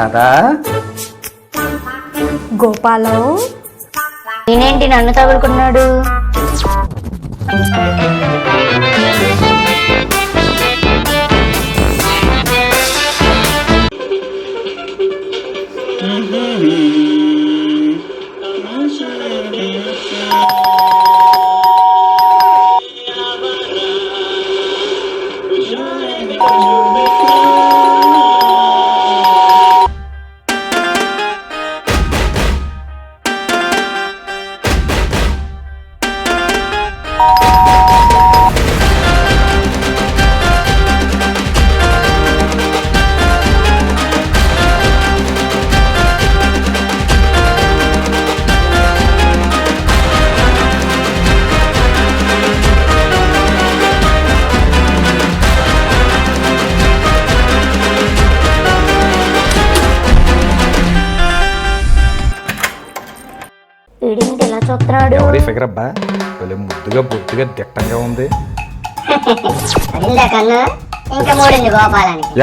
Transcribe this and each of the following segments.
రాధా. గోపాలం నేనేంటి నన్ను తగులుకున్నాడు? ఎలా చూస్తున్నాడు? ఎవరి ఫిగర్ అబ్బా, ముద్దుగా బొద్దుగా దిట్టంగా ఉంది.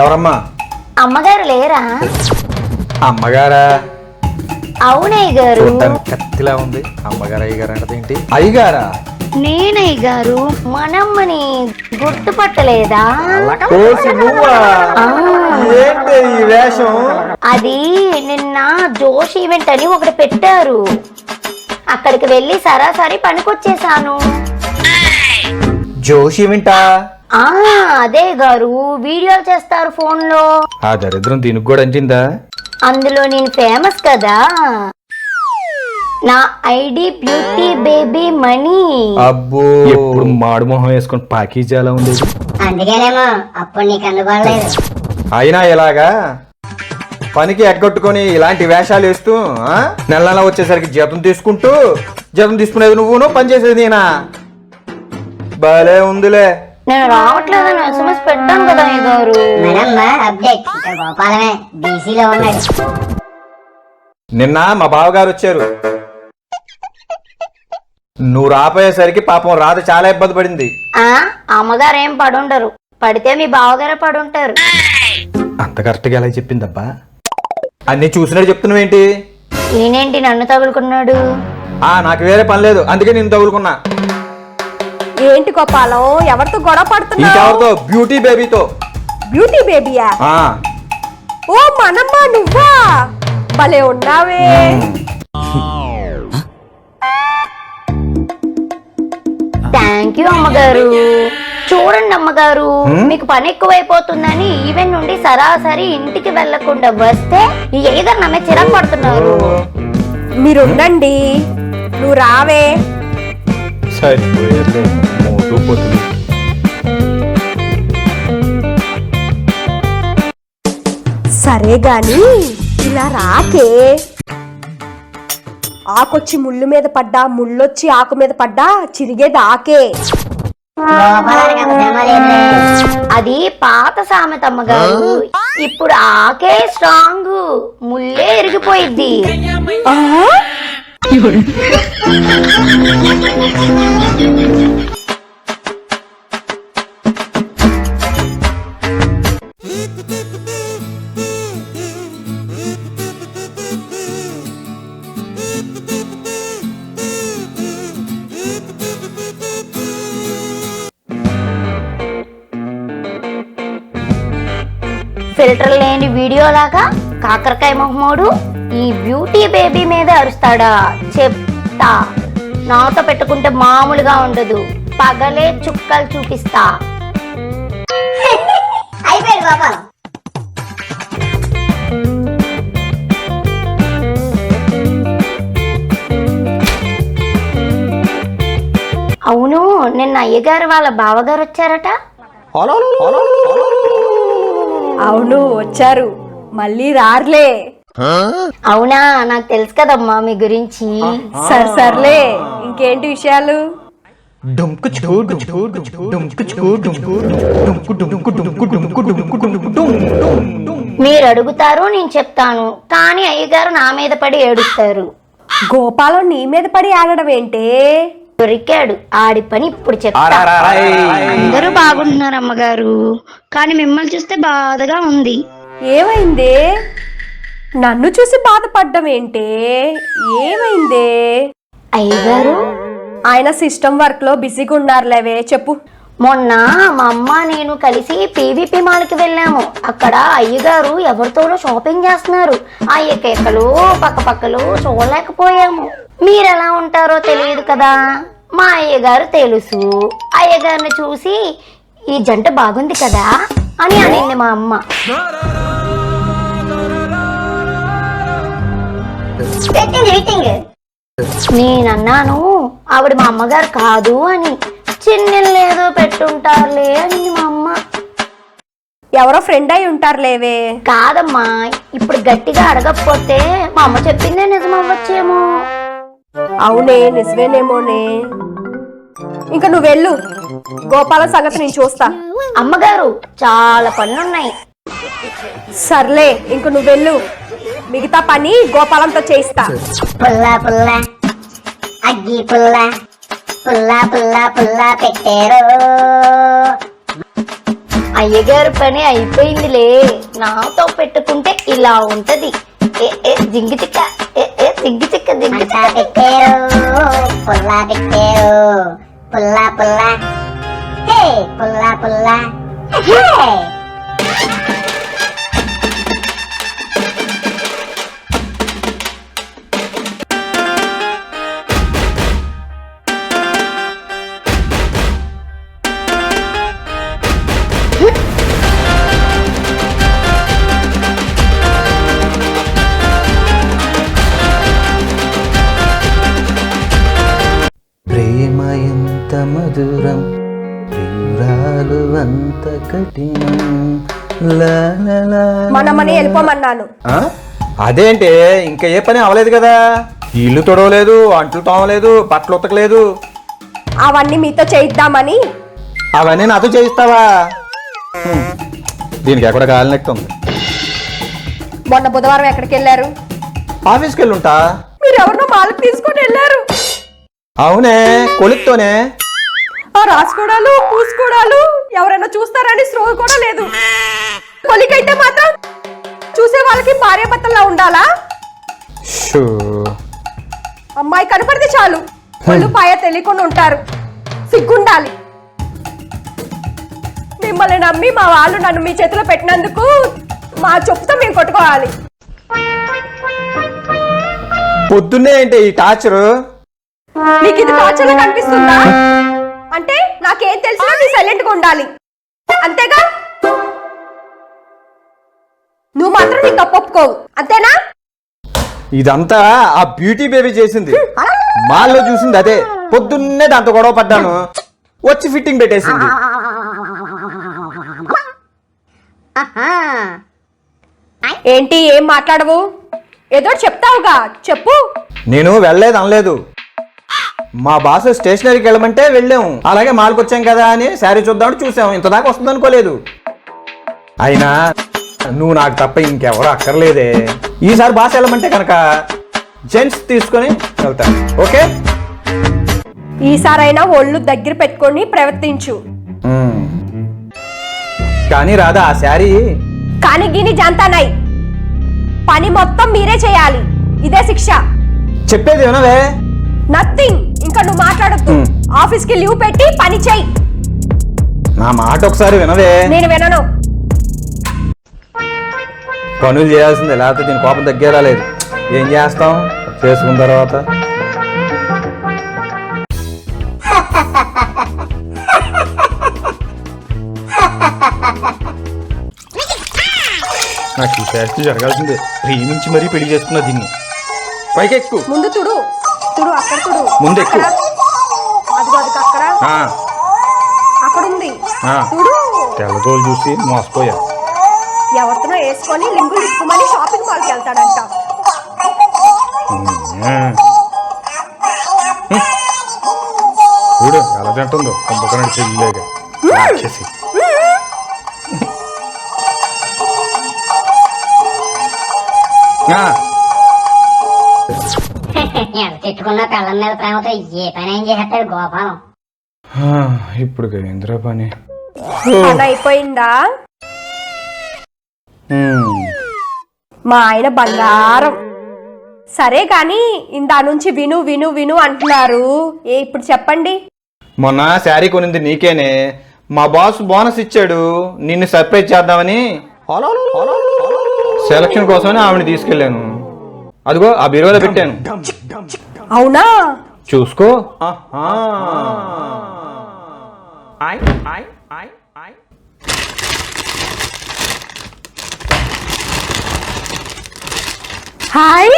ఎవరమ్మా? అమ్మగారు లేరా? అమ్మగారా? అవునయ్య గారు. కత్తిలా ఉంది. అమ్మగారు అయ్యగారు అంటే ఏంటి? అయ్యగారా? నేనయ్య గారు. మనమ్మని గుర్తుపట్టలేదా? అది నిన్న జోష్ ఈవెంట్ అని ఒకటి పెట్టారు, అక్కడికి వెళ్ళి సరాసరి పనికొచ్చేసాను. జోష్ ఈవెంటా? అదే గారు, వీడియోలు చేస్తారు ఫోన్ లో. ఆ దరిద్రం దీనికి కూడా అంచిందా? అందులో నేను ఫేమస్ కదా. నా ఐడి బ్యూటీ బేబీ మనీ. అబ్బో, ఎప్పుడు మాడు మొహం వేసుకుని పాకీజాలా ఉండేది. అందుకేనేమో అప్పుడు నీకు అందుకోలేదు. అయినా ఇలాగా పనికి ఎగ్గొట్టుకొని ఇలాంటి వేషాలు వేస్తూ నెల నెల వచ్చేసరికి జీతం తీసుకునేది నువ్వును, పని చేసేది నేనా? భలే ఉందిలే. నేను రావట్లేదని ఎస్ఎంఎస్ పెట్టాను కదా ఈ గారు. నిన్న మా బావగారు వచ్చారు. నువ్వు రాపోయేసరికి పాపం రాధ చాలా ఇబ్బంది పడింది. అమ్మగారు ఏం పడుండరు, పడితే మీ బావగారే పడుంటారు. అంత కరెక్ట్గా ఎలా చెప్పిందబ్బా? అన్ని చూసినట్టు చెప్తున్నావేంటి? నేనేంటి నన్ను తగులుకున్నాడు? నాకు వేరే పని లేదు, అందుకే నేను తగులుకున్నా. ఏంటి గోపాలం, ఎవరితో గొడవ పడుతున్నావు? ఇంకెవరితో? బ్యూటీ బేబీతో. బ్యూటీ బేబీయా? ఓ మనమ్మ, నువ్వా? భలే ఉన్నావే. థ్యాంక్ యూ అమ్మగారు. చూడండి అమ్మగారు, మీకు పని ఎక్కువైపోతుందని ఈవెంట్ నుండి సరాసరి ఇంటికి వెళ్లకుండా వస్తే ఏదో నమ్మే చిరాకు పడుతున్నారు. మీరుండండి, నువ్వు రావే. సరే గాని ఇలా రాకే. ఆకొచ్చి ముళ్ళు మీద పడ్డా, ముళ్ళొచ్చి ఆకు మీద పడ్డా చిరిగేది ఆకే. అది పాత సామెత అమ్మగారు. ఇప్పుడు ఆకే స్ట్రాంగ్, ముల్లే ఇరిగిపోయిద్ది. ఫిల్టర్ లేని వీడియో లాగా కాకరకాయ మొహమోడు ఈ బ్యూటీ బేబీ మీద అరుస్తాడా? చెప్తా, నాతో పెట్టుకుంటే మామూలుగా ఉండదు. పగలే చుక్కలు చూపిస్తా. అవును, నిన్న అయ్యగారు వాళ్ళ బావగారు వచ్చారట. అవును, వచ్చారు. మళ్ళీ రారులే. అవునా? నాకు తెలుసు కదమ్మా మీ గురించి. సర్లే, ఇంకేంటి విషయాలు? మీరు అడుగుతారు, నేను చెప్తాను, కానీ అయ్యగారు నా మీద పడి ఏడుస్తారు. గోపాలం నీ మీద పడి ఆడడం ఏంటే? దొరికాడు, ఆడి పని ఇప్పుడు చెప్తా. అందరూ బాగుంటున్నారు అమ్మగారు, కానీ మిమ్మల్ని చూస్తే బాధగా ఉంది. ఏమైంది? నన్ను చూసి బాధపడ్డం ఏంటే? ఏమైందే? అయ్యగారు, ఆయన సిస్టమ్ వర్క్ లో బిజీగా ఉన్నారులేవే, చెప్పు. మొన్న మా అమ్మ నేను కలిసి పీవీపీ మాల్కి వెళ్ళాము. అక్కడ అయ్యగారు ఎవరితోనో షాపింగ్ చేస్తున్నారు. ఆ ఎక్కలు పక్కపక్కలు చూడలేకపోయాము. మీరెలా ఉంటారో తెలియదు కదా, మా అయ్యగారు తెలుసు. అయ్యగారిని చూసి ఈ జంట బాగుంది కదా అని అనింది మా అమ్మ. నేనన్నాను ఆవిడ మా అమ్మగారు కాదు అని. చిన్నెళ్ళేదో పెట్టుంటారులే అని మా అమ్మ. ఎవరో ఫ్రెండ్ అయి ఉంటారులేవే. కాదమ్మా, ఇప్పుడు గట్టిగా అడగకపోతే మా అమ్మ చెప్పిందే నిజం అవ్వచ్చేమో. అవునే, నిజమేనేమోనే. ఇంకా నువ్వు వెళ్ళు, గోపాల సంగతి నేను చూస్తా. అమ్మగారు, చాలా పనులున్నాయి. సర్లే, ఇంక నువ్వు వెళ్ళు, మిగతా పని గోపాలంతో చేయిస్తా. పుల్లా పుల్లా అగ్గి పుల్లా పుల్లా పుల్లా పుల్లా పెట్టారు. అయ్యగారు పని అయిపోయిందిలే. నాతో పెట్టుకుంటే ఇలా ఉంటది. జింగి చిక్క జింగి చిక్క జింగి చిక్క పెట్టారు. పుల్లా పెట్టారు. పుల్లా పుల్లా హే పుల్లా పుల్లా హే. ప్రేమ ఎంత మధురం, ప్రియురాలు అంత కఠినం. మనమని వెళ్ళిపోమన్నాను. అదేంటి, ఇంకా ఏ పని అవ్వలేదు కదా? ఇల్లు తొడవలేదు, అంట్లు తోమలేదు, బట్టలు ఉతకలేదు. అవన్నీ మీతో చేయిద్దామని. అవన్నీ నాతో చేయిస్తావా? దీనికి ఎక్కడ కాలినెక్తుంది. మొన్న బుధవారం ఎక్కడికి వెళ్ళారు? ఆఫీస్కి వెళ్ళుంటా. మీరు ఎవరినో మాలకు తీసుకొని వెళ్ళారు. అవునే, కొలిక్తోనే. రాసుకోవడాలు పూసుకోవడాలు ఎవరైనా చూస్తారని స్లో కూడా లేదు. కొలికైతే మాత్రం చూసే వాళ్ళకి భార్య భర్తల్లా ఉండాలా? అమ్మాయి కనపడితే చాలు ఒళ్ళు పాయ తెలియకుండా ఉంటారు. సిగ్గుండాలి. మిమ్మల్ని నమ్మి మా వాళ్ళు నన్ను మీ చేతిలో పెట్టినందుకు మా చెప్పుతో మేము కొట్టుకోవాలి. పొద్దున్నే ఏంటి ఈ టార్చరు? నీకు ఇది టార్చర్లా కనిపిస్తుందా? అంటే నాకేం తెలిసినా నీ సైలెంట్ గా ఉండాలి, అంతేగా? నువ్వు మాత్రం నీ తప్పు ఒప్పుకోవు, అంతేనా? ఇదంతా ఆ బ్యూటీ బేబీ చేసింది. మాల్లో చూసింది అదే. పొద్దున్నే దాంతో గొడవ పడ్డాను, వచ్చి ఫిట్టింగ్ పెట్టేసింది. ఏంటి, ఏం మాట్లాడవు? ఏదో చెప్తావుగా, చెప్పు. నేను వెళ్ళలేదు అనలేదు. మా బాస్ స్టేషనరీకి వెళ్ళమంటే వెళ్ళాము. అలాగే మాల్కి వచ్చాం కదా అని శారీ చూద్దామని చూసాము. ఇంతదాకా వస్తుంది అనుకోలేదు. అయినా నువ్వు నాకు తప్ప ఇంకెవరు అక్కర్లేదే. ఈసారి బాస్ వెళ్ళమంటే కనుక జెంట్స్ తీసుకొని వెళ్తాను, ఓకే? ఈసారైనా ఒళ్ళు దగ్గర పెట్టుకొని ప్రవర్తించు. కానీ రాదా ఆ శారీ? కానీ గిని జంతానై పని మొత్తం మీరే చేయాలి. ఇదే శిక్ష. చెప్పేది వినవే? నథింగ్. ఇంకా నువ్వు మాట్లాడొద్దు. ఆఫీస్ కి లీవ్ పెట్టి పని చెయ్యి. నా మాట ఒకసారి వినవే? నేను వినను. పనులు చేయాల్సిందే, లేకపోతే దీని కోపం తగ్గేలా లేదు. ఏం చేస్తాం చేసుకున్న తర్వాత? నాకు ఈ శాస్త్రి జరగాల్సిందే. ప్రేమించి మరీ పెళ్లి చేసుకున్న దీన్ని. పైకి ఎక్కు. ముందు తుడు తుడు, అక్కడ తుడు. ముందు ఎక్కు. అదిగో అది అక్కడ అక్కడ ఉంది. తుడు. తెల్లతోలు చూసి మోసపోయా. ఎవరితోనో వేసుకొని లింగులు ఇట్టుకోమని షాపింగ్ మాల్కి వెళ్తాడంట. చూడు ఎలా తింటుందో కుంభకర్ణుడి చెల్లిలేగా. రాక్షసి. తిట్టుకున్న కళ్ళ మీద ప్రేమతో ఏ పని ఏం చేస్తాడు గోపాలం. ఇప్పుడు ఇంద్ర పని పని అయిపోయిందా? మా ఆయన బంగారం. సరే కానీ ఇందా నుంచి విను విను విను అంటున్నారు. ఇప్పుడు చెప్పండి. మొన్న శారీ కొనింది నీకేనే. మా బాస్ బోనస్ ఇచ్చాడు నిన్ను సర్ప్రైజ్ చేద్దామని. సెలక్షన్ కోసమని ఆవిడ తీసుకెళ్ళాను. అదిగో ఆ బీరువాలో పెట్టాను. అవునా? చూసుకో. హాయ్,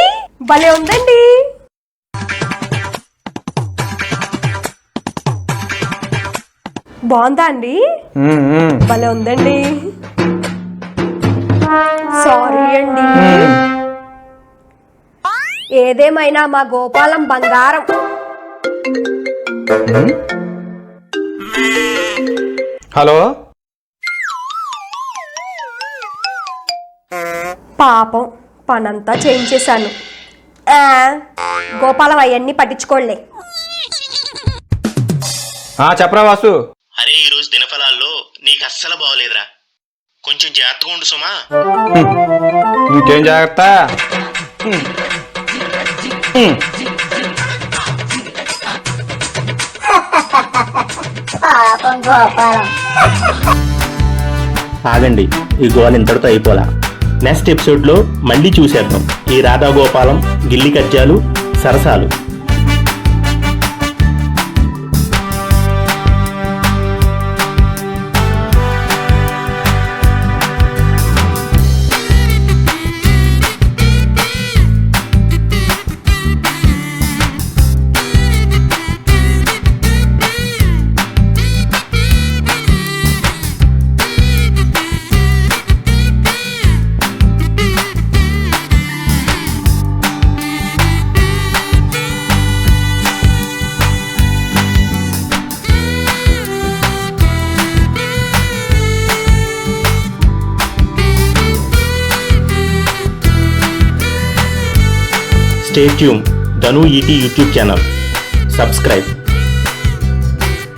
భలే ఉందండి. బాగుందా అండి? భలే ఉందండి. సారీ అండి. ఏదేమైనా మా గోపాలం బంగారం. హలో, పాపం పనంతా చేయించేశాను. గోపాలం అవన్నీ పట్టించుకోలే. చెప్పరా వాసు. అరే ఈరోజు దినఫలాల్లో నీకు అస్సలు బాగోలేదురా, కొంచెం జాగ్రత్తగా ఉండు సుమా. ఇంకేం జాగ్రత్త? ఆగండి, ఈ గోల్ ఇంతటితో అయిపోలా. నెక్స్ట్ ఎపిసోడ్లో మళ్ళీ చూసేద్దాం ఈ రాధా గోపాలం గిల్లి కజ్జాలు సరసాలు. Stay tuned, Dhanu ET YouTube channel. Subscribe.